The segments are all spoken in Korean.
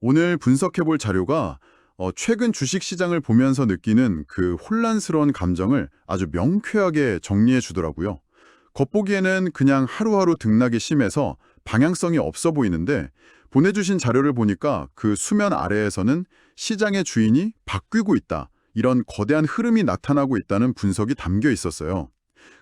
오늘 분석해볼 자료가 최근 주식 시장을 보면서 느끼는 그 혼란스러운 감정을 아주 명쾌하게 정리해 주더라고요. 겉보기에는 그냥 하루하루 등락이 심해서 방향성이 없어 보이는데 보내주신 자료를 보니까 그 수면 아래에서는 시장의 주인이 바뀌고 있다. 이런 거대한 흐름이 나타나고 있다는 분석이 담겨 있었어요.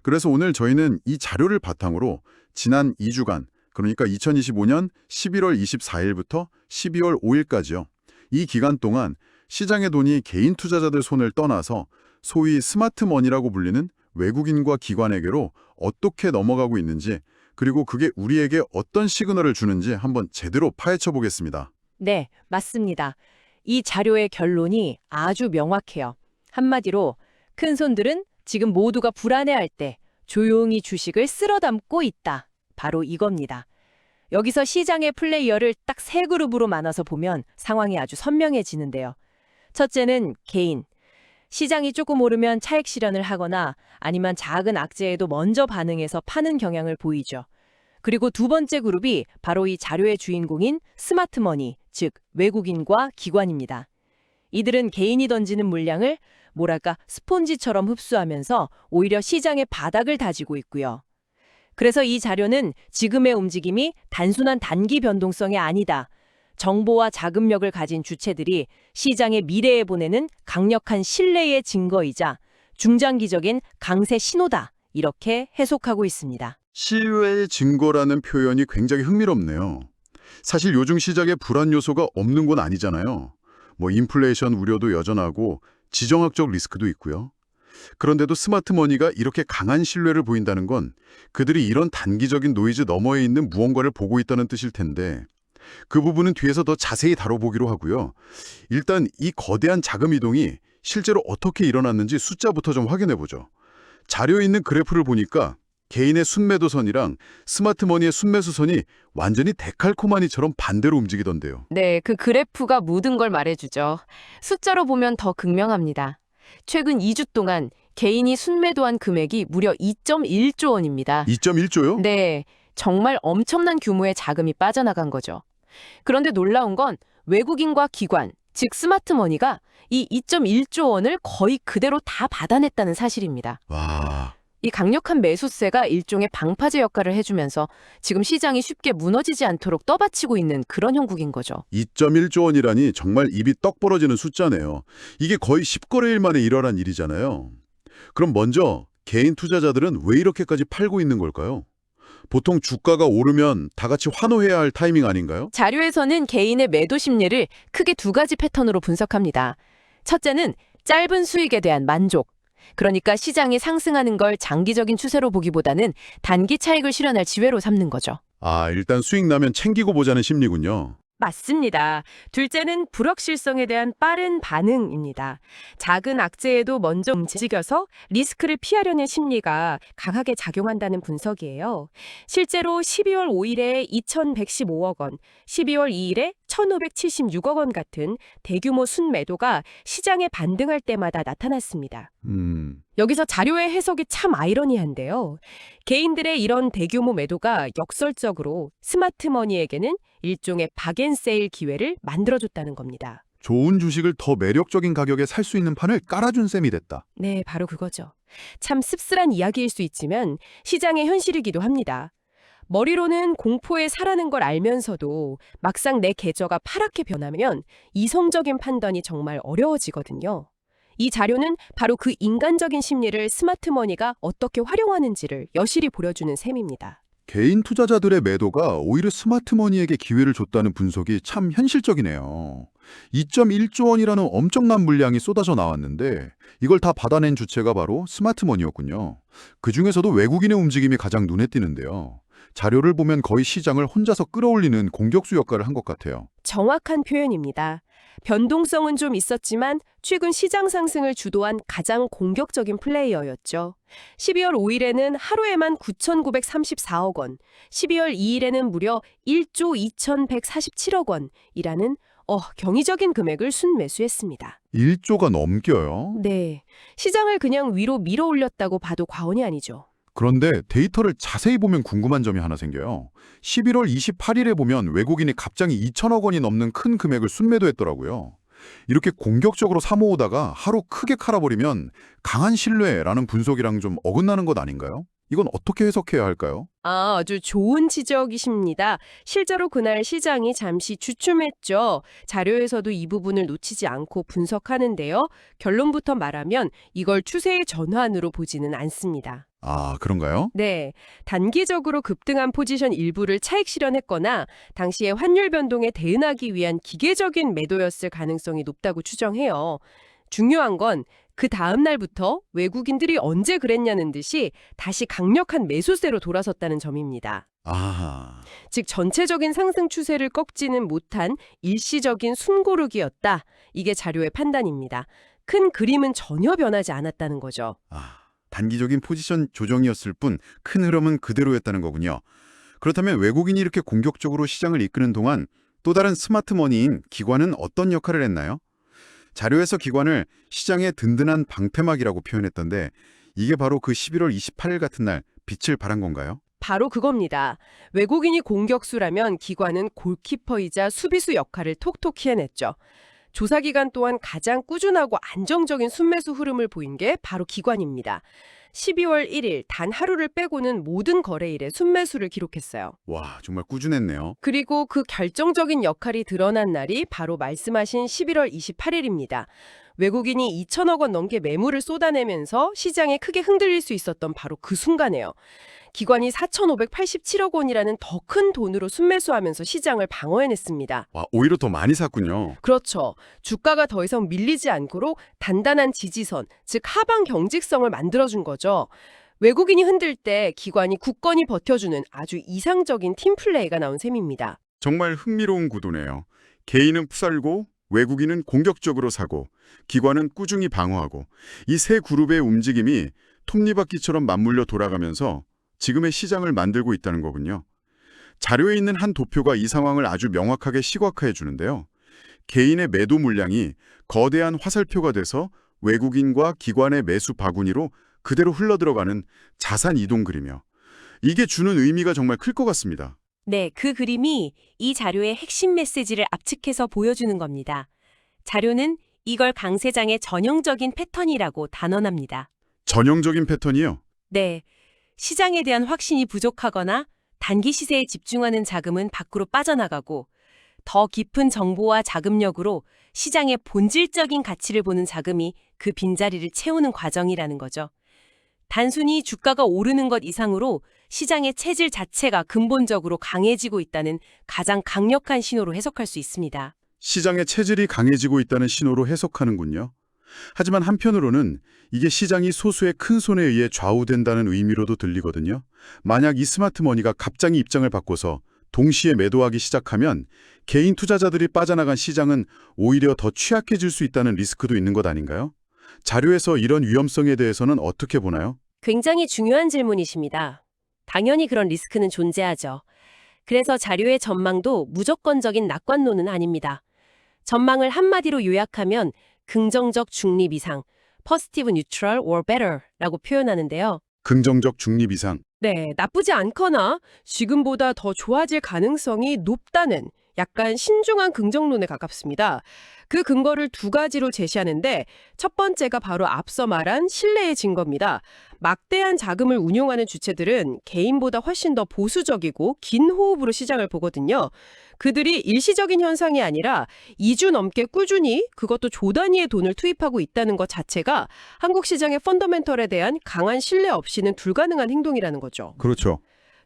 그래서 오늘 저희는 이 자료를 바탕으로 지난 2주간, 그러니까 2025년 11월 24일부터 12월 5일까지요. 이 기간 동안 시장의 돈이 개인 투자자들 손을 떠나서 소위 스마트머니라고 불리는 외국인과 기관에게로 어떻게 넘어가고 있는지, 그리고 그게 우리에게 어떤 시그널을 주는지 한번 제대로 파헤쳐 보겠습니다. 네, 맞습니다. 이 자료의 결론이 아주 명확해요. 한마디로 큰 손들은 지금 모두가 불안해할 때 조용히 주식을 쓸어 담고 있다. 바로 이겁니다. 여기서 시장의 플레이어를 딱 세 그룹으로 나눠서 보면 상황이 아주 선명해지는데요. 첫째는 개인. 시장이 조금 오르면 차익 실현을 하거나 아니면 작은 악재에도 먼저 반응해서 파는 경향을 보이죠. 그리고 두 번째 그룹이 바로 이 자료의 주인공인 스마트머니, 즉 외국인과 기관입니다. 이들은 개인이 던지는 물량을 뭐랄까 스폰지처럼 흡수하면서 오히려 시장의 바닥을 다지고 있고요. 그래서 이 자료는 지금의 움직임이 단순한 단기 변동성이 아니다. 정보와 자금력을 가진 주체들이 시장의 미래에 보내는 강력한 신뢰의 증거이자 중장기적인 강세 신호다. 이렇게 해석하고 있습니다. 신뢰의 증거라는 표현이 굉장히 흥미롭네요. 사실 요즘 시장에 불안 요소가 없는 건 아니잖아요. 인플레이션 우려도 여전하고 지정학적 리스크도 있고요. 그런데도 스마트머니가 이렇게 강한 신뢰를 보인다는 건 그들이 이런 단기적인 노이즈 너머에 있는 무언가를 보고 있다는 뜻일 텐데 그 부분은 뒤에서 더 자세히 다뤄보기로 하고요. 일단 이 거대한 자금 이동이 실제로 어떻게 일어났는지 숫자부터 좀 확인해보죠. 자료에 있는 그래프를 보니까 개인의 순매도선이랑 스마트머니의 순매수선이 완전히 데칼코마니처럼 반대로 움직이던데요. 네, 그 그래프가 모든 걸 말해주죠. 숫자로 보면 더 극명합니다. 최근 2주 동안 개인이 순매도한 금액이 무려 2.1조 원입니다. 2.1조요? 네, 정말 엄청난 규모의 자금이 빠져나간 거죠. 그런데 놀라운 건 외국인과 기관, 즉 스마트머니가 이 2.1조 원을 거의 그대로 다 받아냈다는 사실입니다. 와, 이 강력한 매수세가 일종의 방파제 역할을 해주면서 지금 시장이 쉽게 무너지지 않도록 떠받치고 있는 그런 형국인 거죠. 2.1조 원이라니 정말 입이 떡 벌어지는 숫자네요. 이게 거의 10거래일 만에 일어난 일이잖아요. 그럼 먼저 개인 투자자들은 왜 이렇게까지 팔고 있는 걸까요? 보통 주가가 오르면 다 같이 환호해야 할 타이밍 아닌가요? 자료에서는 개인의 매도 심리를 크게 두 가지 패턴으로 분석합니다. 첫째는 짧은 수익에 대한 만족. 그러니까 시장이 상승하는 걸 장기적인 추세로 보기보다는 단기 차익을 실현할 지혜로 삼는 거죠. 일단 수익 나면 챙기고 보자는 심리군요. 맞습니다. 둘째는 불확실성에 대한 빠른 반응입니다. 작은 악재에도 먼저 움직여서 리스크를 피하려는 심리가 강하게 작용한다는 분석이에요. 실제로 12월 5일에 2,115억 원, 12월 2일에 1,576억 원 같은 대규모 순매도가 시장에 반등할 때마다 나타났습니다. 여기서 자료의 해석이 참 아이러니한데요. 개인들의 이런 대규모 매도가 역설적으로 스마트머니에게는 일종의 박앤세일 기회를 만들어줬다는 겁니다. 좋은 주식을 더 매력적인 가격에 살 수 있는 판을 깔아준 셈이 됐다. 네, 바로 그거죠. 참 씁쓸한 이야기일 수 있지만 시장의 현실이기도 합니다. 머리로는 공포에 사라는 걸 알면서도 막상 내 계좌가 파랗게 변하면 이성적인 판단이 정말 어려워지거든요. 이 자료는 바로 그 인간적인 심리를 스마트머니가 어떻게 활용하는지를 여실히 보여주는 셈입니다. 개인 투자자들의 매도가 오히려 스마트머니에게 기회를 줬다는 분석이 참 현실적이네요. 2.1조 원이라는 엄청난 물량이 쏟아져 나왔는데 이걸 다 받아낸 주체가 바로 스마트머니였군요. 그중에서도 외국인의 움직임이 가장 눈에 띄는데요. 자료를 보면 거의 시장을 혼자서 끌어올리는 공격수 역할을 한 것 같아요. 정확한 표현입니다. 변동성은 좀 있었지만 최근 시장 상승을 주도한 가장 공격적인 플레이어였죠. 12월 5일에는 하루에만 9,934억 원, 12월 2일에는 무려 1조 2,147억 원이라는 경이적인 금액을 순매수했습니다. 1조가 넘겨요? 네, 시장을 그냥 위로 밀어 올렸다고 봐도 과언이 아니죠. 그런데 데이터를 자세히 보면 궁금한 점이 하나 생겨요. 11월 28일에 보면 외국인이 갑자기 2천억 원이 넘는 큰 금액을 순매도했더라고요. 이렇게 공격적으로 사모으다가 하루 크게 칼아버리면 강한 신뢰라는 분석이랑 좀 어긋나는 것 아닌가요? 이건 어떻게 해석해야 할까요? 아주 좋은 지적이십니다. 실제로 그날 시장이 잠시 주춤했죠. 자료에서도 이 부분을 놓치지 않고 분석하는데요. 결론부터 말하면 이걸 추세의 전환으로 보지는 않습니다. 아, 그런가요? 네, 단기적으로 급등한 포지션 일부를 차익 실현했거나 당시의 환율 변동에 대응하기 위한 기계적인 매도였을 가능성이 높다고 추정해요. 중요한 건 그 다음 날부터 외국인들이 언제 그랬냐는 듯이 다시 강력한 매수세로 돌아섰다는 점입니다. 아, 즉 전체적인 상승 추세를 꺾지는 못한 일시적인 숨고르기였다. 이게 자료의 판단입니다. 큰 그림은 전혀 변하지 않았다는 거죠. 단기적인 포지션 조정이었을 뿐 큰 흐름은 그대로였다는 거군요. 그렇다면 외국인이 이렇게 공격적으로 시장을 이끄는 동안 또 다른 스마트 머니인 기관은 어떤 역할을 했나요? 자료에서 기관을 시장의 든든한 방패막이라고 표현했던데 이게 바로 그 11월 28일 같은 날 빛을 발한 건가요? 바로 그겁니다. 외국인이 공격수라면 기관은 골키퍼이자 수비수 역할을 톡톡히 해냈죠. 조사 기간 동안 가장 꾸준하고 안정적인 순매수 흐름을 보인 게 바로 기관입니다. 12월 1일 단 하루를 빼고는 모든 거래일에 순매수를 기록했어요. 와, 정말 꾸준했네요. 그리고 그 결정적인 역할이 드러난 날이 바로 말씀하신 11월 28일입니다. 외국인이 2천억 원 넘게 매물을 쏟아내면서 시장에 크게 흔들릴 수 있었던 바로 그 순간에요. 기관이 4,587억 원이라는 더 큰 돈으로 순매수하면서 시장을 방어해냈습니다. 와, 오히려 더 많이 샀군요. 그렇죠. 주가가 더 이상 밀리지 않도록 단단한 지지선, 즉 하방 경직성을 만들어준 거죠. 외국인이 흔들 때 기관이 굳건히 버텨주는 아주 이상적인 팀플레이가 나온 셈입니다. 정말 흥미로운 구도네요. 개인은 푸살고 외국인은 공격적으로 사고 기관은 꾸준히 방어하고 이 세 그룹의 움직임이 톱니바퀴처럼 맞물려 돌아가면서 지금의 시장을 만들고 있다는 거군요. 자료에 있는 한 도표가 이 상황을 아주 명확하게 시각화해 주는데요. 개인의 매도 물량이 거대한 화살표가 돼서 외국인과 기관의 매수 바구니로 그대로 흘러들어가는 자산 이동 그림이요. 이게 주는 의미가 정말 클 것 같습니다. 네, 그 그림이 이 자료의 핵심 메시지를 압축해서 보여주는 겁니다. 자료는 이걸 강세장의 전형적인 패턴이라고 단언합니다. 전형적인 패턴이요? 네, 시장에 대한 확신이 부족하거나 단기 시세에 집중하는 자금은 밖으로 빠져나가고 더 깊은 정보와 자금력으로 시장의 본질적인 가치를 보는 자금이 그 빈자리를 채우는 과정이라는 거죠. 단순히 주가가 오르는 것 이상으로 시장의 체질 자체가 근본적으로 강해지고 있다는 가장 강력한 신호로 해석할 수 있습니다. 시장의 체질이 강해지고 있다는 신호로 해석하는군요. 하지만 한편으로는 이게 시장이 소수의 큰 손에 의해 좌우된다는 의미로도 들리거든요. 만약 이 스마트머니가 갑자기 입장을 바꿔서 동시에 매도하기 시작하면 개인 투자자들이 빠져나간 시장은 오히려 더 취약해질 수 있다는 리스크도 있는 것 아닌가요? 자료에서 이런 위험성에 대해서는 어떻게 보나요? 굉장히 중요한 질문이십니다. 당연히 그런 리스크는 존재하죠. 그래서 자료의 전망도 무조건적인 낙관론은 아닙니다. 전망을 한마디로 요약하면 긍정적 중립 이상, positive neutral or better라고 표현하는데요. 긍정적 중립 이상. 네, 나쁘지 않거나 지금보다 더 좋아질 가능성이 높다는 약간 신중한 긍정론에 가깝습니다. 그 근거를 두 가지로 제시하는데 첫 번째가 바로 앞서 말한 신뢰의 증거입니다. 막대한 자금을 운용하는 주체들은 개인보다 훨씬 더 보수적이고 긴 호흡으로 시장을 보거든요. 그들이 일시적인 현상이 아니라 2주 넘게 꾸준히 그것도 조 단위의 돈을 투입하고 있다는 것 자체가 한국 시장의 펀더멘털에 대한 강한 신뢰 없이는 불가능한 행동이라는 거죠. 그렇죠.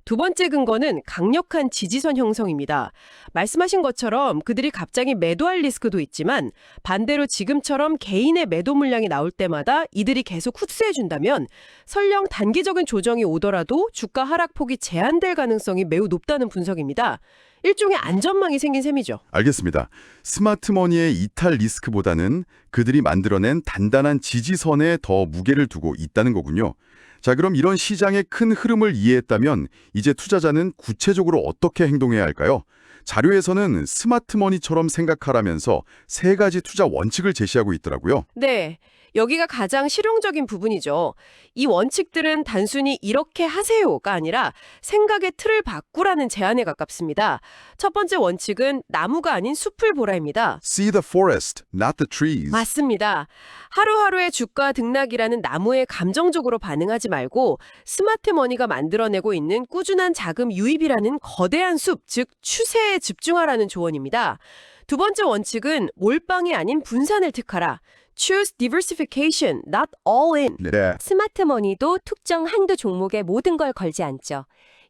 두 번째 근거는 강력한 지지선 형성입니다. 말씀하신 것처럼 그들이 갑자기 매도할 리스크도 있지만 반대로 지금처럼 개인의 매도 물량이 나올 때마다 이들이 계속 흡수해준다면 설령 단기적인 조정이 오더라도 주가 하락폭이 제한될 가능성이 매우 높다는 분석입니다. 일종의 안전망이 생긴 셈이죠. 알겠습니다. 스마트머니의 이탈 리스크보다는 그들이 만들어낸 단단한 지지선에 더 무게를 두고 있다는 거군요. 자, 그럼 이런 시장의 큰 흐름을 이해했다면 이제 투자자는 구체적으로 어떻게 행동해야 할까요? 자료에서는 스마트머니처럼 생각하라면서 세 가지 투자 원칙을 제시하고 있더라고요. 네. 여기가 가장 실용적인 부분이죠. 이 원칙들은 단순히 이렇게 하세요가 아니라 생각의 틀을 바꾸라는 제안에 가깝습니다. 첫 번째 원칙은 나무가 아닌 숲을 보라입니다. See the forest, not the trees. 맞습니다. 하루하루의 주가 등락이라는 나무에 감정적으로 반응하지 말고 스마트 머니가 만들어내고 있는 꾸준한 자금 유입이라는 거대한 숲, 즉 추세에 집중하라는 조언입니다. 두 번째 원칙은 몰빵이 아닌 분산을 택하라. Choose diversification, not all in. 네. 스마트머니도 특정 한두 종목에 모든 걸 걸지 않죠.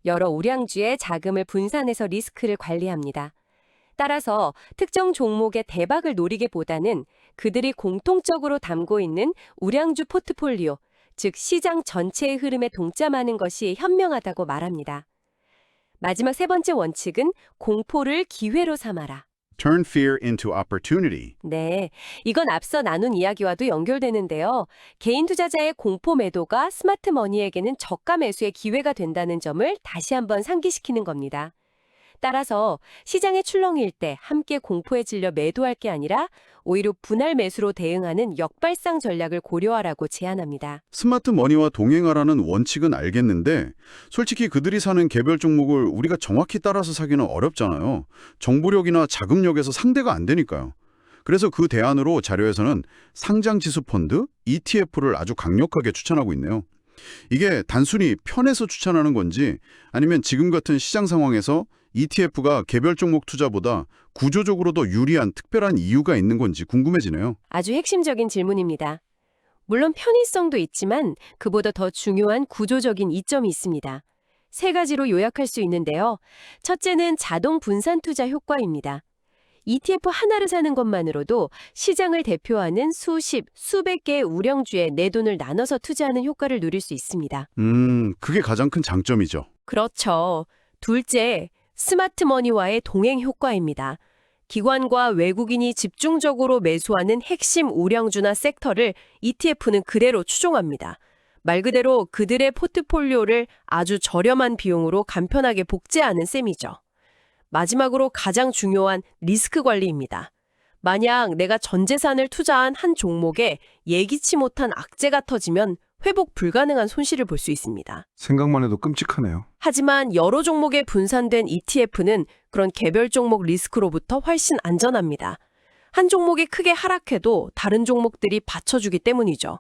여러 우량주의 자금을 분산해서 리스크를 관리합니다. 따라서 특정 종목의 대박을 노리기보다는 그들이 공통적으로 담고 있는 우량주 포트폴리오, 즉 시장 전체의 흐름에 동참하는 것이 현명하다고 말합니다. 마지막 세 번째 원칙은 공포를 기회로 삼아라. Turn fear into opportunity. 네, 이건 앞서 나눈 이야기와도 연결되는데요. 개인 투자자의 공포 매도가 스마트 머니에게는 저가 매수의 기회가 된다는 점을 다시 한번 상기시키는 겁니다. 따라서 시장의 출렁일 때 함께 공포에 질려 매도할 게 아니라 오히려 분할 매수로 대응하는 역발상 전략을 고려하라고 제안합니다. 스마트 머니와 동행하라는 원칙은 알겠는데 솔직히 그들이 사는 개별 종목을 우리가 정확히 따라서 사기는 어렵잖아요. 정보력이나 자금력에서 상대가 안 되니까요. 그래서 그 대안으로 자료에서는 상장지수 펀드, ETF를 아주 강력하게 추천하고 있네요. 이게 단순히 편해서 추천하는 건지 아니면 지금 같은 시장 상황에서 ETF가 개별 종목 투자보다 구조적으로 더 유리한 특별한 이유가 있는 건지 궁금해지네요. 아주 핵심적인 질문입니다. 물론 편의성도 있지만 그보다 더 중요한 구조적인 이점이 있습니다. 세 가지로 요약할 수 있는데요. 첫째는 자동 분산 투자 효과입니다. ETF 하나를 사는 것만으로도 시장을 대표하는 수십, 수백 개의 우량주에 내 돈을 나눠서 투자하는 효과를 누릴 수 있습니다. 그게 가장 큰 장점이죠. 그렇죠. 둘째, 스마트 머니와의 동행 효과입니다. 기관과 외국인이 집중적으로 매수하는 핵심 우량주나 섹터를 ETF는 그대로 추종합니다. 말 그대로 그들의 포트폴리오를 아주 저렴한 비용으로 간편하게 복제하는 셈이죠. 마지막으로 가장 중요한 리스크 관리입니다. 만약 내가 전 재산을 투자한 한 종목에 예기치 못한 악재가 터지면 회복 불가능한 손실을 볼 수 있습니다. 생각만 해도 끔찍하네요. 하지만 여러 종목에 분산된 ETF는 그런 개별 종목 리스크로부터 훨씬 안전합니다. 한 종목이 크게 하락해도 다른 종목들이 받쳐주기 때문이죠.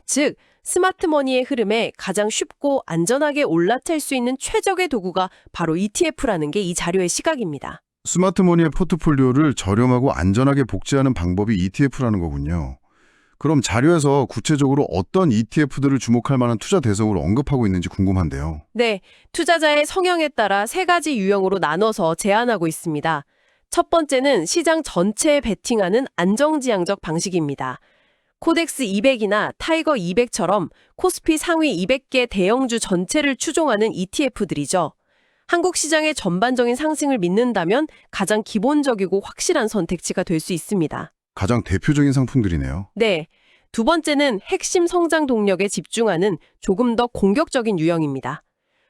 즉, 스마트머니의 흐름에 가장 쉽고 안전하게 올라탈 수 있는 최적의 도구가 바로 ETF라는 게 이 자료의 시각입니다. 스마트머니의 포트폴리오를 저렴하고 안전하게 복제하는 방법이 ETF라는 거군요. 그럼 자료에서 구체적으로 어떤 ETF들을 주목할 만한 투자 대상으로 언급하고 있는지 궁금한데요. 네, 투자자의 성향에 따라 세 가지 유형으로 나눠서 제안하고 있습니다. 첫 번째는 시장 전체에 베팅하는 안정지향적 방식입니다. 코덱스 200이나 타이거 200처럼 코스피 상위 200개 대형주 전체를 추종하는 ETF들이죠. 한국 시장의 전반적인 상승을 믿는다면 가장 기본적이고 확실한 선택지가 될 수 있습니다. 가장 대표적인 상품들이네요. 네, 두 번째는 핵심 성장 동력에 집중하는 조금 더 공격적인 유형입니다.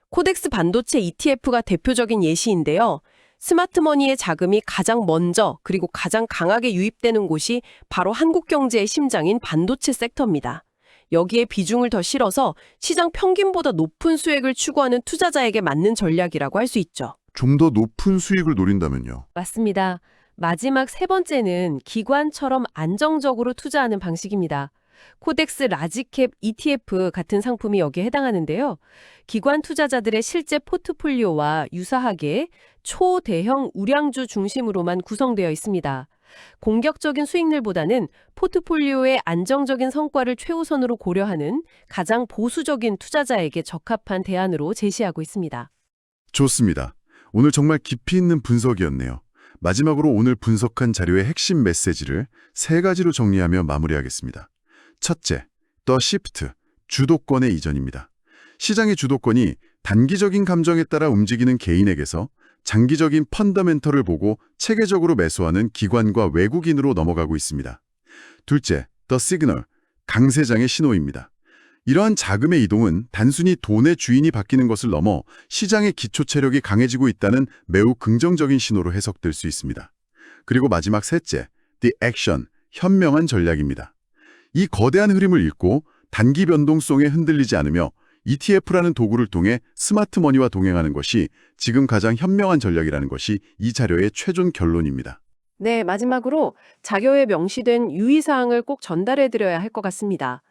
코덱스 반도체 ETF가 대표적인 예시인데요. 스마트머니의 자금이 가장 먼저 그리고 가장 강하게 유입되는 곳이 바로 한국 경제의 심장인 반도체 섹터입니다. 여기에 비중을 더 실어서 시장 평균보다 높은 수익을 추구하는 투자자에게 맞는 전략이라고 할 수 있죠. 좀 더 높은 수익을 노린다면요. 맞습니다. 마지막 세 번째는 기관처럼 안정적으로 투자하는 방식입니다. 코덱스 라지캡 ETF 같은 상품이 여기에 해당하는데요. 기관 투자자들의 실제 포트폴리오와 유사하게 초대형 우량주 중심으로만 구성되어 있습니다. 공격적인 수익률보다는 포트폴리오의 안정적인 성과를 최우선으로 고려하는 가장 보수적인 투자자에게 적합한 대안으로 제시하고 있습니다. 좋습니다. 오늘 정말 깊이 있는 분석이었네요. 마지막으로 오늘 분석한 자료의 핵심 메시지를 세 가지로 정리하며 마무리하겠습니다. 첫째, The Shift, 주도권의 이전입니다. 시장의 주도권이 단기적인 감정에 따라 움직이는 개인에게서 장기적인 펀더멘털을 보고 체계적으로 매수하는 기관과 외국인으로 넘어가고 있습니다. 둘째, The Signal, 강세장의 신호입니다. 이러한 자금의 이동은 단순히 돈의 주인이 바뀌는 것을 넘어 시장의 기초 체력이 강해지고 있다는 매우 긍정적인 신호로 해석될 수 있습니다. 그리고 마지막 셋째, The Action, 현명한 전략입니다. 이 거대한 흐름을 읽고 단기 변동성에 흔들리지 않으며 ETF라는 도구를 통해 스마트 머니와 동행하는 것이 지금 가장 현명한 전략이라는 것이 이 자료의 최종 결론입니다. 네, 마지막으로 자료에 명시된 유의사항을 꼭 전달해드려야 할 것 같습니다.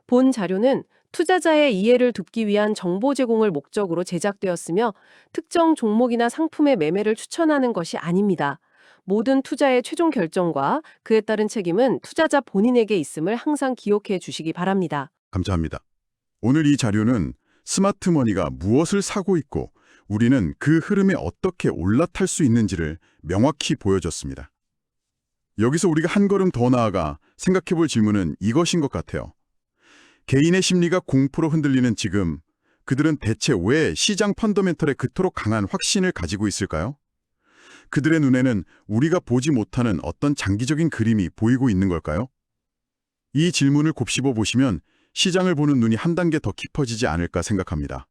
본 자료는 투자자의 이해를 돕기 위한 정보 제공을 목적으로 제작되었으며 특정 종목이나 상품의 매매를 추천하는 것이 아닙니다. 모든 투자의 최종 결정과 그에 따른 책임은 투자자 본인에게 있음을 항상 기억해 주시기 바랍니다. 감사합니다. 오늘 이 자료는 스마트머니가 무엇을 사고 있고 우리는 그 흐름에 어떻게 올라탈 수 있는지를 명확히 보여줬습니다. 여기서 우리가 한 걸음 더 나아가 생각해 볼 질문은 이것인 것 같아요. 개인의 심리가 공포로 흔들리는 지금, 그들은 대체 왜 시장 펀더멘털에 그토록 강한 확신을 가지고 있을까요? 그들의 눈에는 우리가 보지 못하는 어떤 장기적인 그림이 보이고 있는 걸까요? 이 질문을 곱씹어 보시면 시장을 보는 눈이 한 단계 더 깊어지지 않을까 생각합니다.